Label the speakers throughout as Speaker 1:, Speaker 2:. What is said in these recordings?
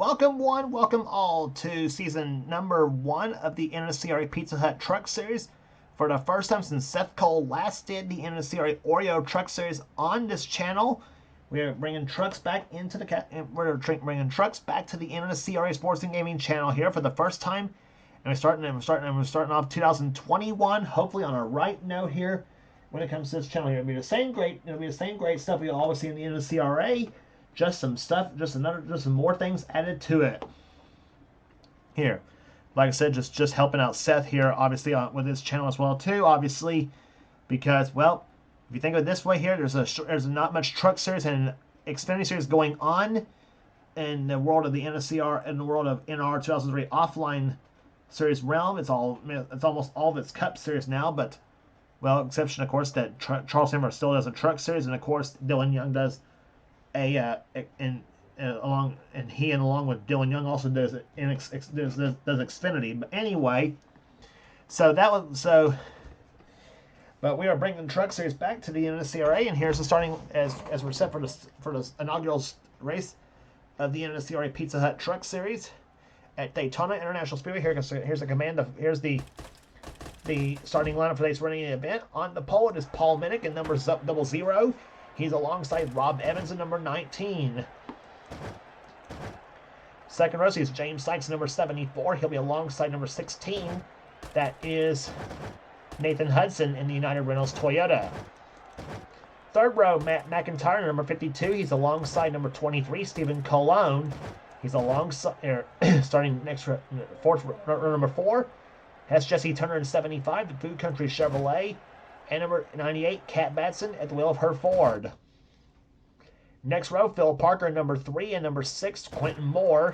Speaker 1: welcome all to season number 1 of the NNSCRA Pizza Hut Truck Series. For the first time since Seth Cole last did the NNSCRA Oreo Truck Series on this channel, we are bringing trucks back into the bringing trucks back to the NNSCRA Sports and Gaming channel here for the first time, and we're starting off 2021 hopefully on a right note here. When it comes to this channel here, it'll be the same great stuff we always see in the NNSCRA. Just some stuff, just some more things added to it. Here, like I said, just helping out Seth here, obviously with his channel as well too. Obviously, because well, if you think of it this way here, there's not much truck series and Xfinity series going on in the world of the NSCR, in the world of NR 2003 offline series realm. It's almost all of its Cup series now, but well, exception of course that Charles Hammer still does a truck series, and of course Dylan Young does along with Dylan Young also does Xfinity. But anyway, but we are bringing the truck series back to the NNSCRA, and here's the starting as we're set for this inaugural race of the NNSCRA Pizza Hut Truck Series at Daytona International Speedway. Here's the starting lineup for today's running event. On the pole it is Paul Minnick in number 00. He's alongside Rob Evans in number 19. Second row is James Sykes, number 74. He'll be alongside number 16. That is Nathan Hudson in the United Rentals Toyota. Third row, Matt McIntyre, number 52. He's alongside number 23, Stephen Colon. He's alongside, starting next row, number 4. Has Jesse Turner in 75, the Food Country Chevrolet. And number 98, Kat Batson at the wheel of her Ford. Next row, Phil Parker, number 3, and number 6, Quentin Moore.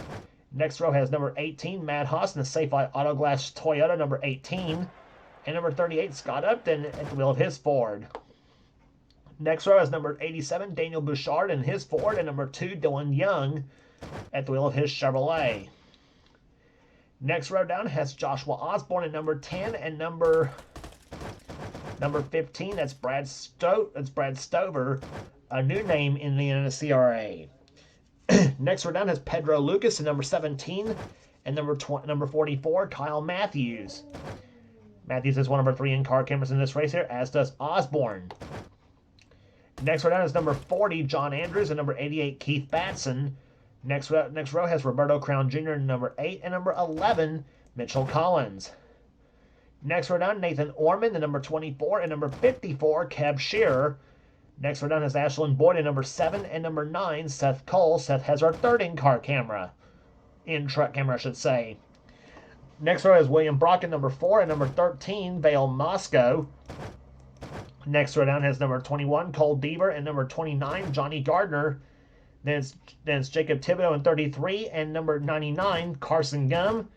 Speaker 1: Next row has number 18, Matt Haas in the Safelite Auto Glass Toyota, number 18. And number 38, Scott Upton at the wheel of his Ford. Next row has number 87, Daniel Bouchard in his Ford, and number 2, Dylan Young at the wheel of his Chevrolet. Next row down has Joshua Osborne at number 10 and number 15, that's Brad Stover, a new name in the NNSCRA. Next row down has Pedro Lucas at number 17 and number 44, Kyle Matthews. Matthews is one of our 3 in-car cameras in this race here, as does Osborne. Next row down is number 40, John Andrews, and number 88, Keith Batson. Next row has Roberto Crown Jr. in number 8 and number 11, Mitchell Collins. Next row down, Nathan Orman, the number 24, and number 54, Kev Shearer. Next row down is Ashlyn Boyd in number 7 and number 9, Seth Cole. Seth has our 3rd in-car camera. In-truck camera, I should say. Next row is William Brock in number 4 and number 13, Vale Moscow. Next row down has number 21, Cole Deaver, and number 29, Johnny Gardner. Then it's Jacob Thibodeau in 33 and number 99, Carson Gum.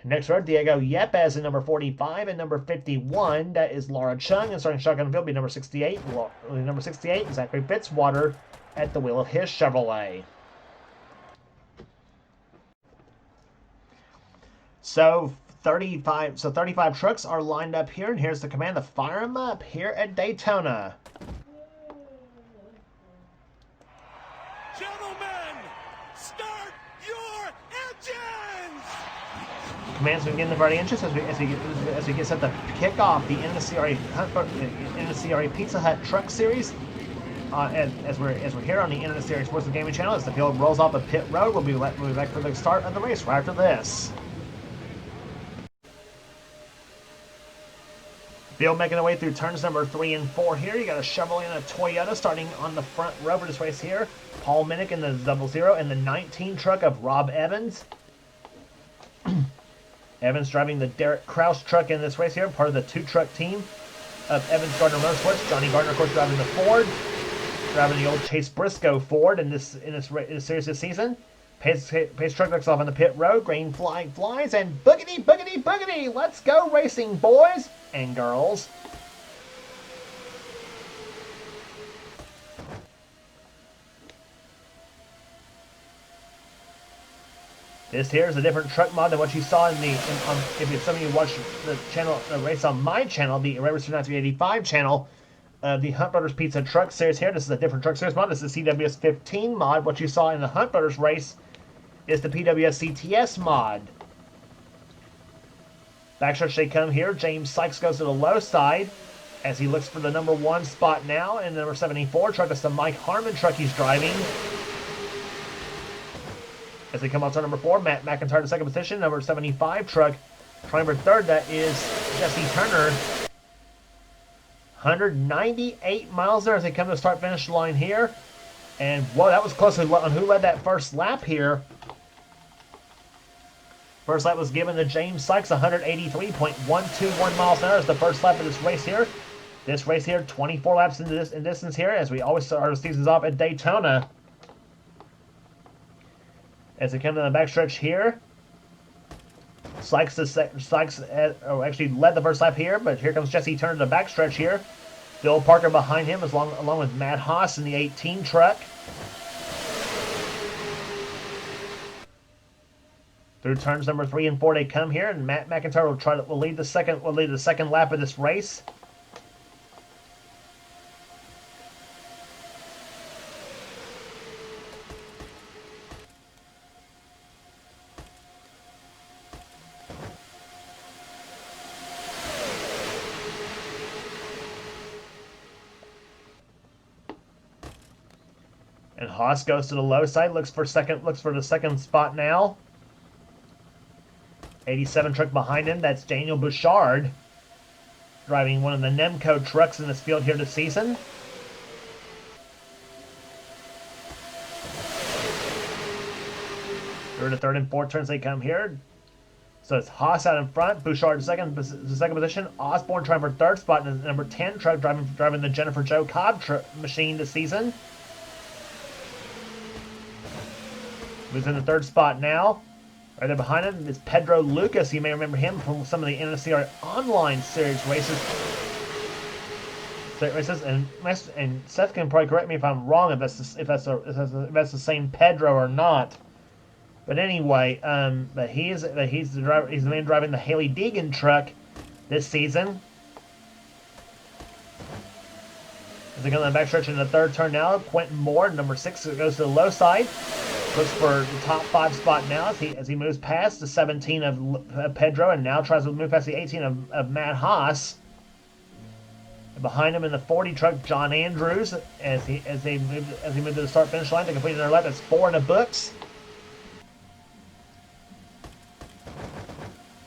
Speaker 1: Next row, Diego Yepes in number 45 and number 51. That is Laura Chung. And starting shotgun field be number 68. Number 68, Zachary Fitzwater at the wheel of his Chevrolet. So 35 trucks are lined up here, and here's the command to fire them up here at Daytona. Command's been getting the very inches as we get set to kick off the NNSCRA Pizza Hut Truck Series. As we're here on the NNSCRA Sports and Gaming channel, as the field rolls off the pit road, we'll be back for the start of the race right after this. Field making their way through turns number 3 and 4 here. You got a Chevrolet and a Toyota starting on the front row for this race here. Paul Minnick in the 00 and the 19 truck of Rob Evans. Evans driving the Derek Kraus truck in this race here, part of the 2-truck team of Evans Gardner Motorsports. Johnny Gardner, of course, driving the Ford, driving the old Chase Briscoe Ford in this series this season. Pace truck looks off on the pit road. Green flag flies, and boogity, boogity, boogity! Let's go racing, boys and girls. This here is a different truck mod than what you saw if some of you watched the channel, the race on my channel, the Racer 9385 channel, the Hunt Brothers Pizza Truck Series here. This is a different truck series mod. This is the CWS 15 mod. What you saw in the Hunt Brothers race is the PWS mod. Backstretch they come here. James Sykes goes to the low side as he looks for the number 1 spot now. And the number 74 truck is the Mike Harmon truck he's driving. As they come out to number 4, Matt McIntyre in second position. Number 75 truck trying for third. That is Jesse Turner. 198 miles there as they come to the start-finish line here. And, whoa, that was close on who led that first lap here. First lap was given to James Sykes, 183.121 miles an hour is the first lap of this race here. This race here, 24 laps in distance here, as we always start our seasons off at Daytona. As they come to the backstretch here, Sykes actually led the first lap here, but here comes Jesse Turner to the backstretch here. Bill Parker behind him, along with Matt Haas in the 18 truck. Through turns number 3 and 4, they come here, and Matt McIntyre will lead the second lap of this race. And Haas goes to the low side, looks for the second spot now. 87 truck behind him, that's Daniel Bouchard, driving one of the Nemco trucks in this field here this season. Through the third and fourth turns they come here. So it's Haas out in front, Bouchard the second position, Osborne trying for third spot, and the number 10 truck driving the Jennifer Jo Cobb machine this season. Who's in the third spot now. Right there behind him is Pedro Lucas. You may remember him from some of the NNSCRA online series races. And Seth can probably correct me if I'm wrong if that's the same Pedro or not. But anyway, but he's the driver. He's the man driving the Haley Deegan truck this season. As they go on the backstretch in the third turn now, Quentin Moore, number 6, goes to the low side. Looks for the top 5 spot now as he moves past the 17 of Pedro and now tries to move past the 18 of Matt Haas. And behind him in the 40 truck, John Andrews, as he move to the start finish line to complete another lap. That's 4 in the books.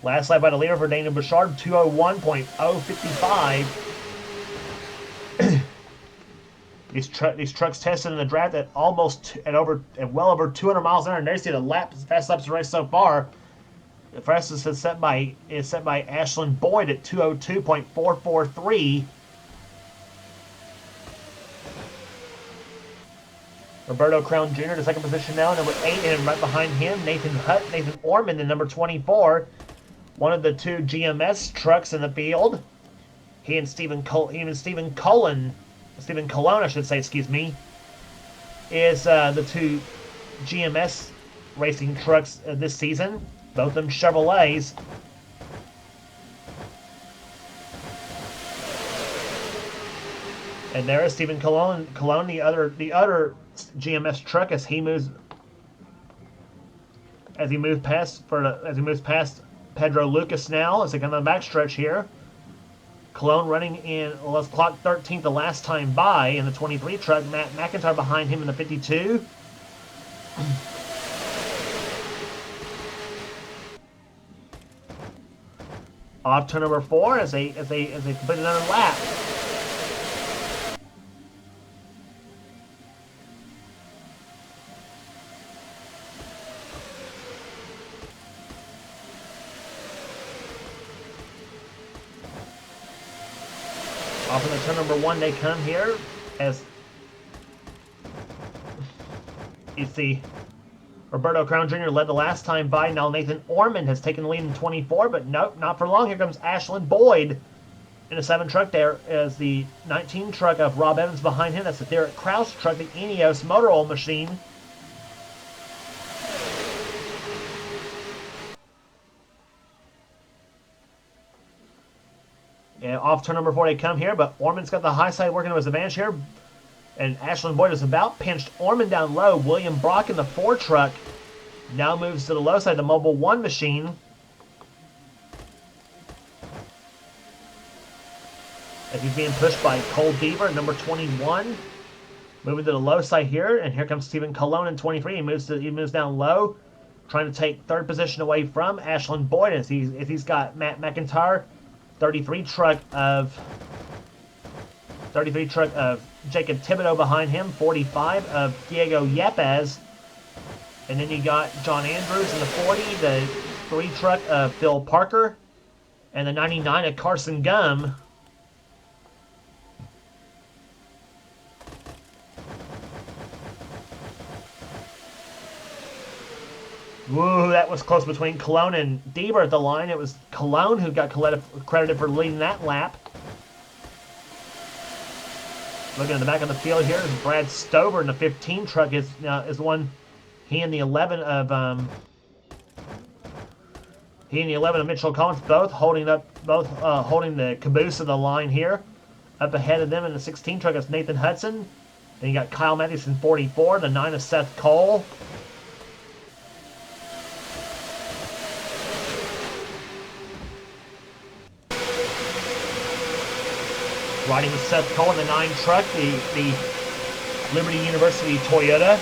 Speaker 1: Last lap by the leader for Daniel Bouchard, 201.055. These trucks tested in the draft at well over 200 miles an hour, and there's the fast laps of the race so far. The fastest is set by Ashlyn Boyd at 202.443. Roberto Crown Jr. to second position now, number 8, and right behind him, Nathan Orman, the number 24, one of the 2 GMS trucks in the field. He and Stephen Colon, I should say, excuse me, is the 2 GMS racing trucks this season. Both of them Chevrolets. And there is Stephen Colon, the other GMS truck, as he moves past Pedro Lucas now as they come on the backstretch here. Cologne running in, let's clock 13th the last time by in the 23 truck. Matt McIntyre behind him in the 52. Off turn number 4 as they complete another lap. Off in the turn number 1 they come here as you see Roberto Crown Jr. led the last time by. Now Nathan Orman has taken the lead in 24, but nope, not for long. Here comes Ashlyn Boyd in the 7 truck. There is the 19 truck of Rob Evans behind him. That's the Derek Kraus truck, the Ineos motor oil machine. And off turn number 4 they come here, but Orman's got the high side working to his advantage here. And Ashlyn Boyd is about pinched Orman down low. William Brock in the 4 truck Now moves to the low side, the Mobile 1 machine. As he's being pushed by Cole Deaver, number 21. Moving to the low side here, and here comes Stephen Colon in 23. He moves down low, trying to take third position away from Ashland Boyd. As he's got Matt McIntyre, 33 truck of Jacob Thibodeau behind him, 45 of Diego Yepes, and then you got John Andrews in the 40, the 3 truck of Phil Parker, and the 99 of Carson Gum. Woo, that was close between Cologne and Deaver at the line. It was Cologne who got credited for leading that lap. Looking at the back of the field here, Brad Stover in the 15 truck is the one. He and the 11 of Mitchell Collins both holding the caboose of the line here. Up ahead of them in the 16 truck is Nathan Hudson. Then you got Kyle Matthews in 44, the 9 of Seth Cole. Riding with Seth Cole in the 9 truck, the Liberty University Toyota.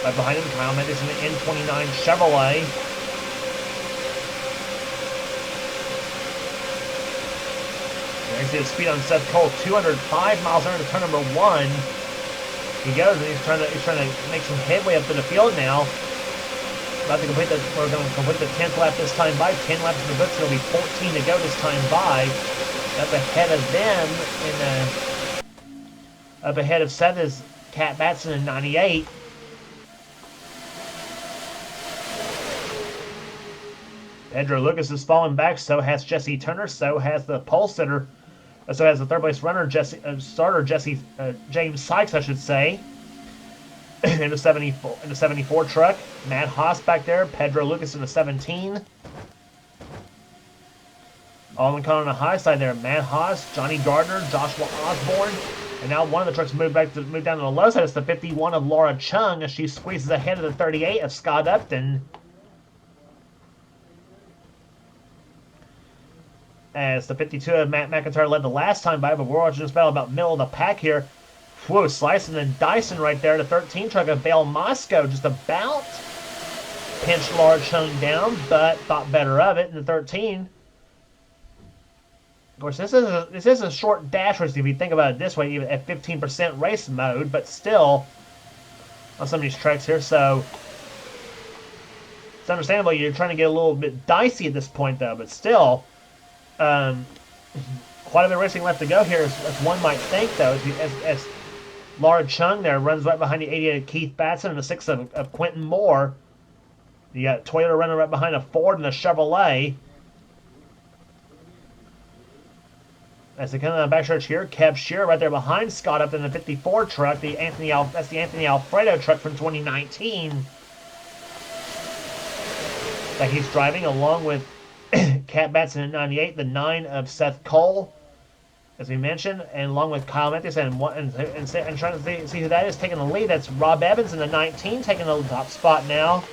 Speaker 1: Right behind him, Kyle Mendes in the N29 Chevrolet. You see the speed on Seth Cole, 205 miles an hour to turn number 1. He goes and he's trying to make some headway up to the field now. We're going to complete the 10th lap this time by. 10 laps in the books. It'll be 14 to go this time by. Up ahead of them up ahead of Seth is Cat Batson in 98. Pedro Lucas is falling back. So has Jesse Turner. So has the pole sitter. So has the third place runner starter James Sykes, I should say. In the 74 truck, Matt Haas back there, Pedro Lucas in the 17. All in on the high side there, Matt Haas, Johnny Gardner, Joshua Osborne, and now one of the trucks moved down to the low side. It's the 51 of Laura Chung as she squeezes ahead of the 38 of Scott Upton. As the 52 of Matt McIntyre led the last time by, but we're watching this battle about middle of the pack here. Whoa, slicing and dicing right there. The 13 truck of Bale Moscow just about pinched Laura Chung down, but thought better of it in the 13. Of course, this is a short dash race if you think about it this way, even at 15% race mode, but still on some of these tracks here. So it's understandable you're trying to get a little bit dicey at this point, though, but still. Quite a bit of racing left to go here, as one might think, though, as Laura Chung there runs right behind the 88 of Keith Batson and the 6 of Quentin Moore. You got Toyota running right behind a Ford and a Chevrolet. As they come on the back stretch here, Kev Shearer right there behind Scott up in the 54 truck. That's the Anthony Alfredo truck from 2019 that he's driving, along with Cat Batson in 98, the 9 of Seth Cole, as we mentioned, and along with Kyle Matthews and trying to see who that is taking the lead. That's Rob Evans in the 19 taking the top spot now.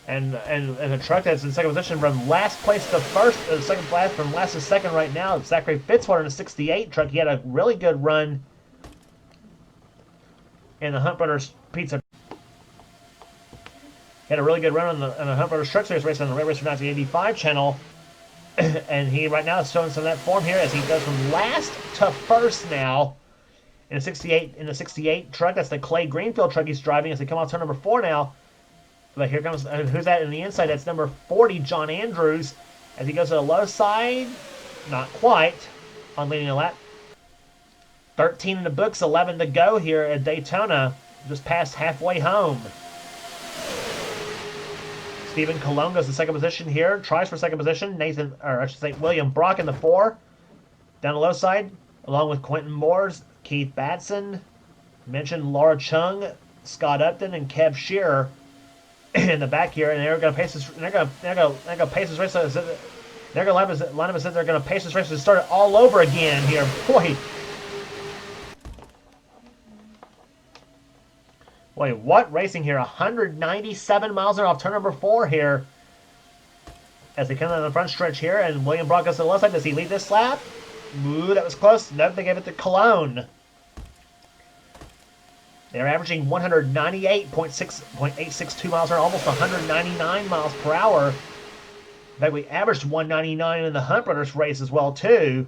Speaker 1: And a truck that's in second position from last place to first, second place from last to second right now. Zachary Fitzwater in the 68 truck. He had a really good run in the Hunt Brothers Pizza. He had a really good run on the Hunt Brothers Truck Series race on the Red Racer 1985 channel. And he right now is showing some of that form here as he goes from last to first now in the 68 truck. That's the Clay Greenfield truck he's driving as they come off turn number 4 now. But here comes, who's that in the inside? That's number 40, John Andrews, as he goes to the low side. Not quite on leading a lap. 13 in the books, 11 to go here at Daytona, just past halfway home. Stephen Colon goes to second position here, tries for second position. William Brock in the 4. Down the low side, along with Quentin Moores, Keith Batson, mentioned Laura Chung, Scott Upton, and Kev Shearer in the back here, and they're going to pace this. They're going to pace this race. They're going to line up as they're going to pace this race and start it all over again here. Boy, Boy, what racing here? 197 miles an hour off turn number 4 here. As they come down the front stretch here, and William Brock goes to the left side. Does he lead this lap? Ooh, that was close. Nope, they gave it to Cologne. They're averaging 198.862 miles per hour, almost 199 miles per hour. In fact, we averaged 199 in the Hunt Brothers race as well, too.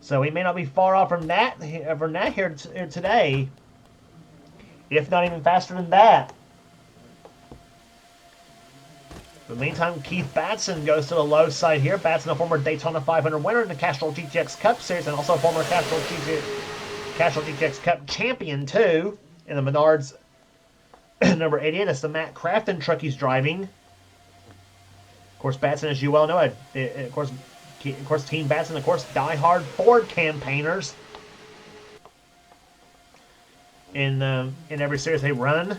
Speaker 1: So we may not be far off from that here today, if not even faster than that. In the meantime, Keith Batson goes to the low side here. Batson, a former Daytona 500 winner in the Castrol GTX Cup Series, and also a former Castrol GTX Cup champion, too, in the Menards number 88. That's the Matt Crafton truck he's driving. Of course, Batson, as you well know, of course, Team Batson, of course, diehard Ford campaigners in every series they run.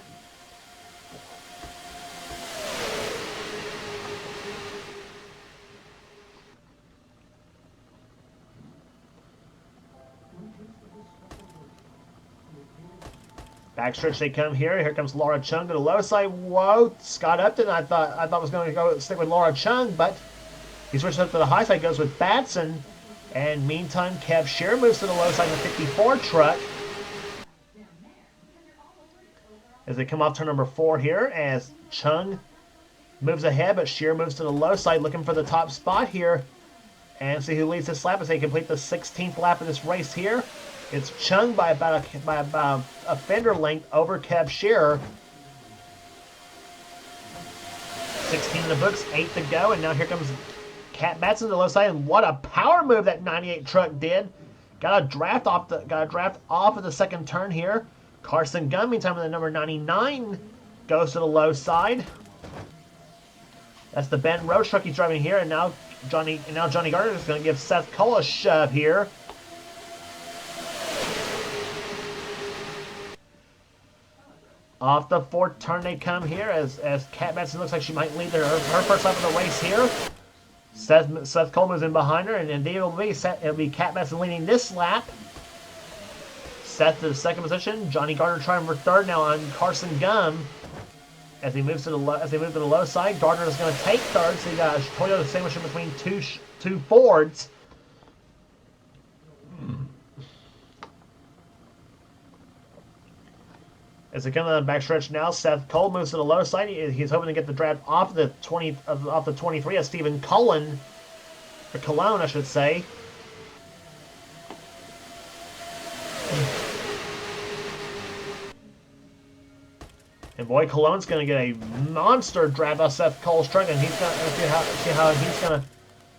Speaker 1: Backstretch they come here. Here comes Laura Chung to the low side. Whoa, Scott Upton. I thought was going to go stick with Laura Chung, but he switches up to the high side, goes with Batson. And meantime, Kev Shear moves to the low side in the 54 truck. As they come off turn number 4 here, as Chung moves ahead, but Shear moves to the low side, looking for the top spot here. And see who leads this lap as they complete the 16th lap of this race here. It's Chung by about a fender length over Kev Shearer. 16 in the books, 8 to go, and now here comes Cat Batson to the low side, and what a power move that 98 truck did. Got a draft off of the second turn here. Carson Gunn, meantime, with the number 99, goes to the low side. That's the Ben Roach truck he's driving here, and now Johnny Gardner is going to give Seth Cole a shove here. Off the 4th turn they come here as Cat Batson looks like she might lead her first lap of the race here. Seth Cole moves in behind her, and indeed it'll be Cat Batson leading this lap. Seth to the second position. Johnny Gardner trying for third now on Carson Gum. As he moves to the low side, Gardner is going to take third. So you got a Toyota sandwich in between two Fords. As they come on the backstretch now, Seth Cole moves to the low side. He's hoping to get the draft off the 23 of Stephen Cullen, or Cologne, I should say. And boy, Cologne's going to get a monster draft off Seth Cole's truck, and he's going to see how he's going to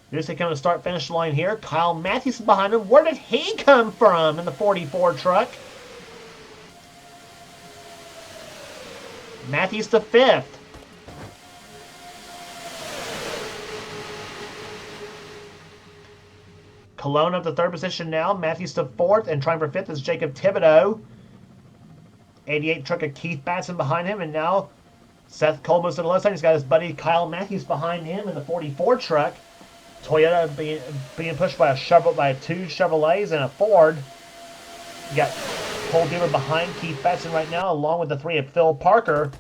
Speaker 1: do this. They come to the start-finish line here. Kyle Matthews behind him. Where did he come from in the 44 truck? Matthews to 5th. Cologne up to 3rd position now. Matthews to 4th, and trying for 5th is Jacob Thibodeau. 88 truck of Keith Batson behind him, and now Seth Cole moves to the left side. He's got his buddy Kyle Matthews behind him in the 44 truck. Toyota being pushed by two Chevrolets and a Ford. You got Cole Deaver behind Keith Batson right now, along with the 3 of Phil Parker.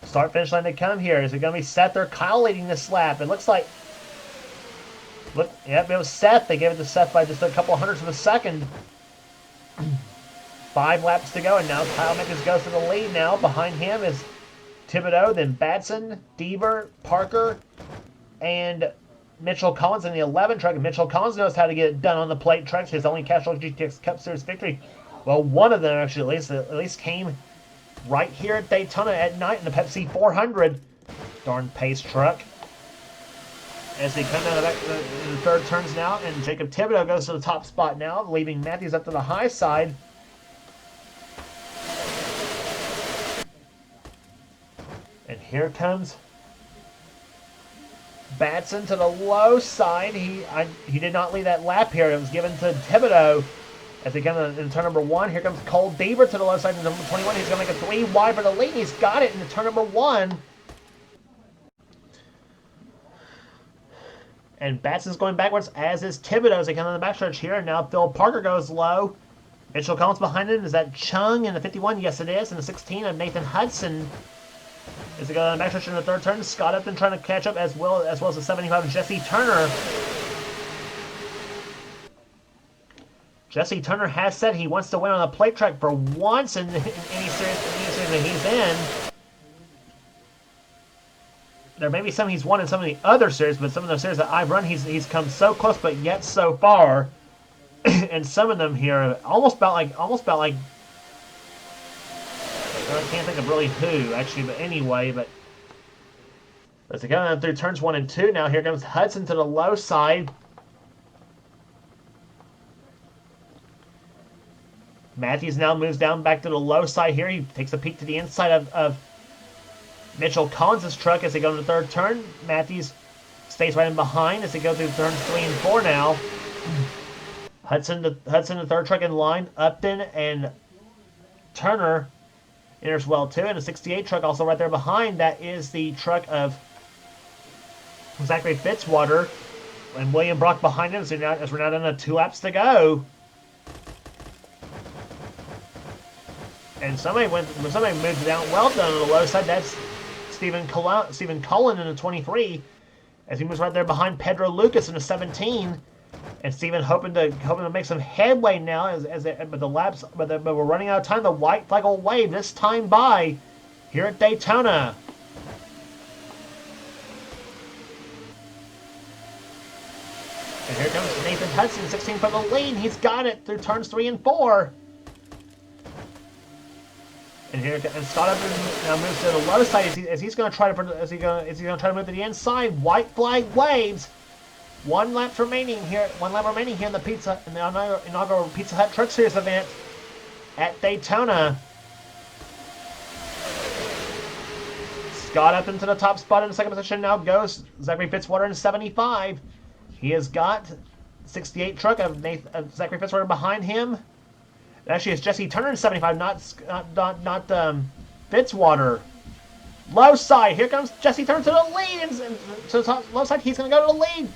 Speaker 1: Start finish line they come here. Is it going to be Seth or Kyle leading this lap? It looks like. Yep, it was Seth. They gave it to Seth by just a couple hundredths of a second. 5 laps to go, and now Kyle Matthews goes to the lead now. Behind him is Thibodeau, then Batson, Deaver, Parker, and Mitchell Collins in the 11 truck. Mitchell Collins knows how to get it done on the plate trucks. His only Castrol GTX Cup Series victory. Well, one of them actually at least came right here at Daytona at night in the Pepsi 400. Darn pace truck. As they come down the 3rd turns now, and Jacob Thibodeau goes to the top spot now, leaving Matthews up to the high side. And here comes Batson to the low side. He did not lead that lap here. It was given to Thibodeau. As they come in turn number 1, here comes Cole Deaver to the low side in number 21. He's going to make a 3 wide for the lead. He's got it in turn number 1. And Batson's going backwards, as is Thibodeau as they come on the backstretch here. And now Phil Parker goes low. Mitchell Collins behind him. Is that Chung in the 51? Yes, it is. And the 16 of Nathan Hudson as they go on the backstretch in the third turn. Scott Upton trying to catch up as well as the 75 of Jesse Turner. Jesse Turner has said he wants to win on the plate track for once in any series that he's in. There may be some he's won in some of the other series, but some of those series that I've run, he's come so close, but yet so far. And some of them here almost about like I can't think of really who actually, but anyway, but as they go through turns 1 and 2, now here comes Hudson to the low side. Matthews now moves down back to the low side here. He takes a peek to the inside of Mitchell Collins' truck as they go into the third turn. Matthews stays right in behind as they go through turns 3 and 4 now. Hudson, the third truck in line. Upton and Turner enters well too. And a 68 truck also right there behind. That is the truck of Zachary Fitzwater. And William Brock behind him as we're now down to 2 laps to go. And somebody moved down well down on the low side. That's Stephen Cullen in the 23, as he moves right there behind Pedro Lucas in the 17. And Stephen hoping to make some headway now but we're running out of time. The white flag will wave this time by here at Daytona. And here comes Nathan Hudson, 16 for the lead. He's got it through turns 3 and 4. And Scott Upton now moves to the low side as he's going to try to move to the inside. White flag waves. One lap remaining here in the inaugural Pizza Hut Truck Series event at Daytona. Scott Upton to the top spot in the second position. Now goes Zachary Fitzwater in 75. He has got 68 truck of Zachary Fitzwater behind him. Actually, it's Jesse Turner in 75, not Fitzwater. Low side. Here comes Jesse Turner to the lead. And to the low side, he's going to go to the lead.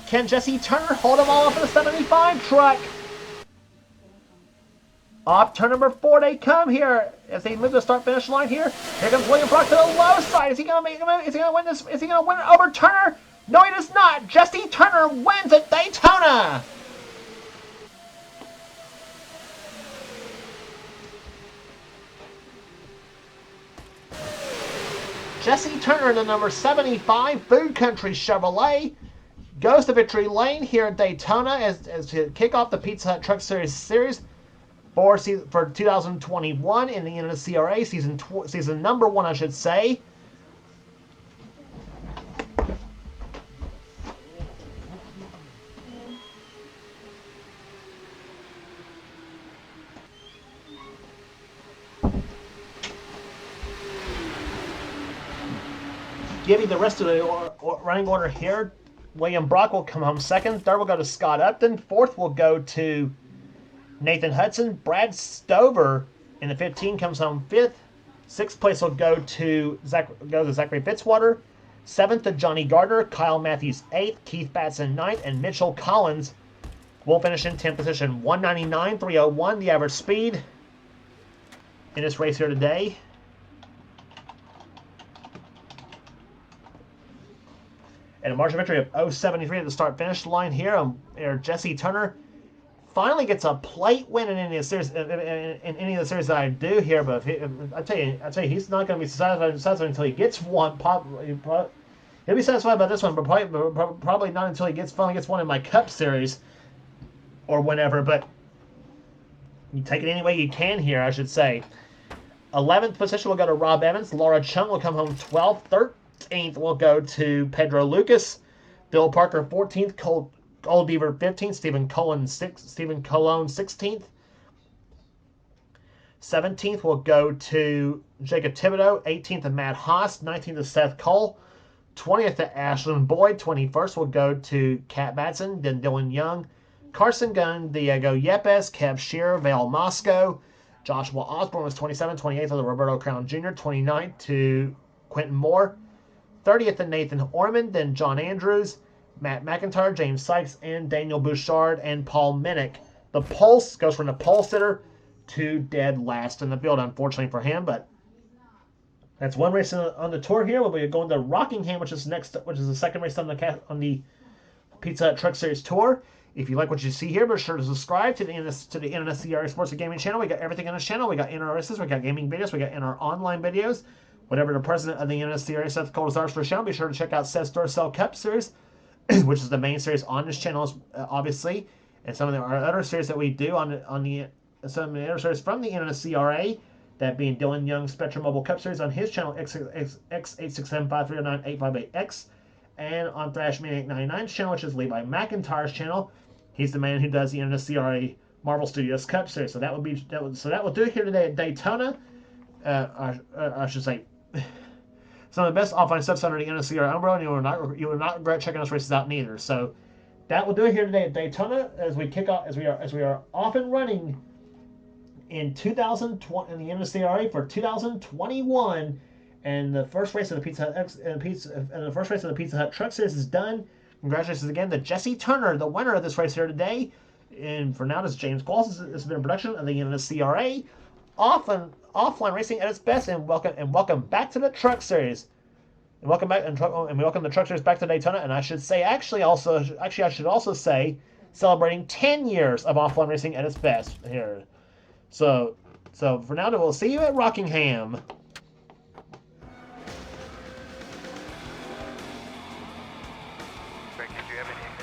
Speaker 1: Can Jesse Turner hold him all up in the 75 truck? Off turn number 4, they come here as they move to the start-finish line here. Here comes William Brock to the low side. Is he going to win this? Is he going to win it over Turner? No, he does not. Jesse Turner wins at Daytona. Jesse Turner in the number 75 Food Country Chevrolet goes to victory lane here at Daytona as to kick off the Pizza Hut Truck Series for 2021 in the NNSCRA season number 1, I should say. Give you the rest of the running order here. William Brock will come home second. Third will go to Scott Upton. Fourth will go to Nathan Hudson. Brad Stover in the 15 comes home fifth. Sixth place will go to Zachary Fitzwater. Seventh to Johnny Gardner. Kyle Matthews 8th. Keith Batson 9th. And Mitchell Collins will finish in 10th position. 199.301 the average speed in this race here today. And a margin of victory of 0.73 at the start-finish line here. Jesse Turner finally gets a plate win in any of the series that I do here. But I tell you, he's not going to be satisfied until he gets one. He'll be satisfied by this one, but probably not until he finally gets one in my Cup Series or whenever. But you take it any way you can here, I should say. 11th position will go to Rob Evans. Laura Chung will come home 12th. 13th will go to Pedro Lucas. Bill Parker 14th. Old Beaver 15th. Stephen Cologne 16th. 17th will go to Jacob Thibodeau. 18th to Matt Haas. 19th to Seth Cole. 20th to Ashlyn Boyd. 21st will go to Kat Batson. Then Dylan Young. Carson Gunn. Diego Yepes. Kev Shearer. Vale Moscow. Joshua Osborne was 27th. 28th to Roberto Crown Jr. 29th to Quentin Moore. 30th to Nathan Ormond. Then John Andrews. Matt McIntyre, James Sykes, and Daniel Bouchard, and Paul Minnick. The Pulse goes from the pole sitter to dead last in the field, unfortunately for him, but that's one race on the tour here. We'll be going to Rockingham, which is the second race on the Pizza Hut Truck Series Tour. If you like what you see here, be sure to subscribe to the NNSCRA Sports and Gaming channel. We got everything on this channel. We got NR races, we got gaming videos, we got NR online videos. Whatever the president of the NNSCRA Seth Cole desires for the channel, be sure to check out Seth's Dorsell Cup Series, which is the main series on this channel, obviously, and some of our other series that we do on some of the other series from the NNSCRA. That being Dylan Young's Spectrum Mobile Cup Series on his channel X8675398588X, and on Thrashman 899's channel, which is Levi McIntyre's channel. He's the man who does the NNSCRA Marvel Studios Cup Series. So that will do it here today at Daytona. I should say some of the best offline stuff under the NNSCRA umbrella, and you will not regret checking those races out neither. So that will do it here today at Daytona as we kick off as we are off and running in 2020 in the NNSCRA for 2021, and the first race of the Pizza Hut Truck Series is done. Congratulations again to Jesse Turner, the winner of this race here today. And for now, this is James Qualls. This has been a production of the NNSCRA offline racing at its best. And welcome back to the Truck Series. And welcome the Truck Series back to Daytona. And I should say, I should also say, celebrating 10 years of offline racing at its best here. So for now, we'll see you at Rockingham.
Speaker 2: Greg, did you have any